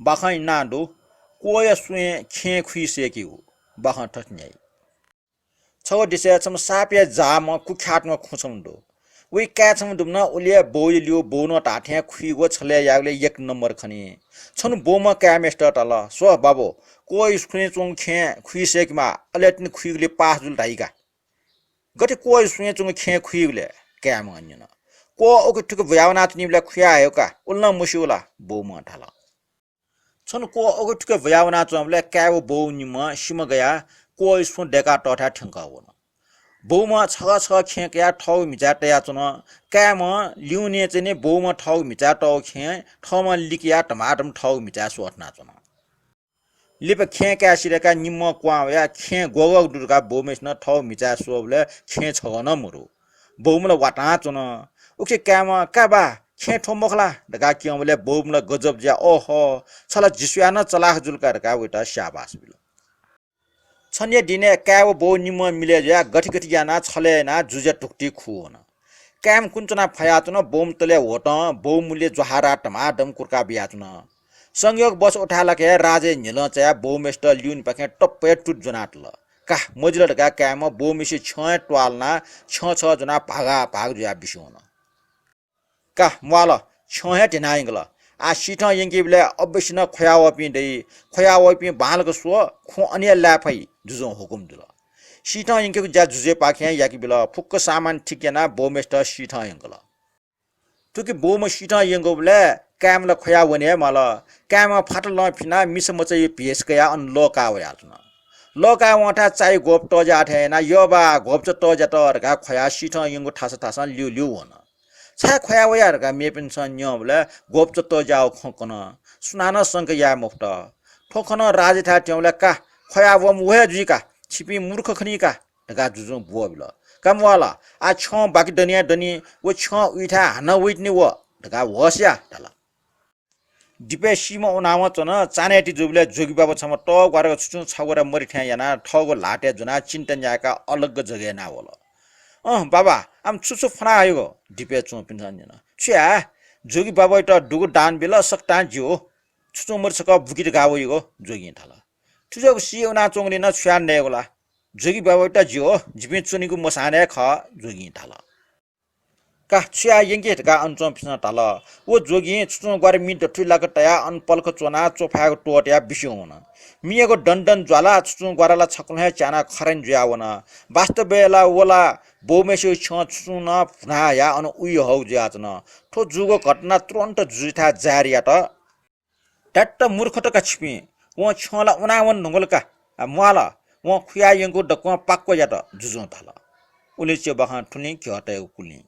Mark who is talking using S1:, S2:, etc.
S1: Bahan nando, koya swing can't crease you. Bahan touching. So this is some sapia jam or cook hat no consumed. We catch some do not only a boy you bono tatia qui what's layagly yak number cani. Son boma camester tala, so babo, koi screens on can quisek ma, a letting quickly pass will daiga. Got a koi screens on can quickly, camon, you know. Ko okay took a vianat nibla quiaoka, ulna mushula, boma tala. Son ko okay took a vianat on black cow bonima, shimagaya, koi spoon deca tota tinka. Boma छ खे क्या ठाउँ मिचा तया चुन काम लिउने चाहिँ ने बोमा ठाउँ मिचा टाउ खे ठाउँमा लिकिया टमाटम ठाउँ मिचा सोट्ना चुन लिप खे क्या सिरेका निम्म क्वा या खे गोगक दुर्गा बोमेस न ठाउँ मिचा सोबले खे छ न मुरु बोमले वाटा चुन उके काम काबा खे ठोमखला दगा किमले बोमले गजब ज्या ओहो छला जिस्या न चलाख जुलका का वेटा शाबास बिल छन्या दिने काव बो निम मिले या गठी गठी याना छले ना जुजे टुक्टी खुन काम कुञ्चना फयातन बोम तले होट बो मूल्य जहारा टमाटम कुर्का बियातन संयोग बस उठाला के राजे निल चया बो मेस्टर ल्युन पखे टप्पे टुट जनाटल का मजिलट का काम बो मिसी छ ट्वालना छ छ जना भागा भाग जुया बिसोन का मवाल छ हे टेनाइंगला आ सिटा यंगिबले अबसिन खयावपि दे खयावपि बालको सो खो अन्य लाफै जुजो हुकुम दुल सिटा यंगिको जा जुजे पाखे याकि बिल फुक्क सामान ठिकेना बोमेस्टर सिटा यंगला तुकि बोम सिटा यंगोबले कामला खयावने मल काम फाटल फिना मिसमचै पेसकया अन लोका वयाल्न लोका वटा चाइ गोप त जाथेना यबा गोप त जातर का खया सिटा यंगो थासा थासा लिउ लिउ वन छा खया वयार का मेपिन सन न्यबले गोप त जाओ खकन सुनाना संक या मुक्त ठोखन राजथा ट्याउले का खया वम वहे जुका छिपी मूर्ख खनिका ढका जुजु बोबल कमवाला आ छ बाकी दनिया दनी वो छ उठा हन उइटनी वो ढका वस्या तला दिपे सीमा उनामा चन चानेटी जुबले जोगी बाबा छम ट गरे छुचु छगरा मरि ठ्या याना ठगो लाटे जुना चिन्तन याका अलग जगे ना होला बाबा आम छुछु फना आयो दिपे चो पिन्सन जना छ्या जोगी बाबा त डुगु दान बेला सकता जियो छुचु मर सक बुकिट गावो यो जोगी थाला छुजो सी उना चोंगले न छ्यान ने होला जोगी बाबा त जियो जिपे चुनीगु मसाने ख जोगी थाला का छ्या यंगे का अनचो पिसन थाला वो जोगी छुचु गरे मिट ठुलाको तया अन पलको चोना चोफाको टोट्या बिस्यो हुन मिएको डन्डन ज्वाला छुचु गराला छकले चाना खरन ज्यावना वास्तव बेला वला बोमेसो छ छुन फुना या अन उइ हौ ज्याचन ठो जुगो घटना तुरन्त जुथा जारिया त टट्ट मूर्ख त कछपि व छला उनावन ढंगलका मवाला व खुया यंगो डक पाक्को या त जुजु थाला उले चे बहा ठुली क्याटे कुली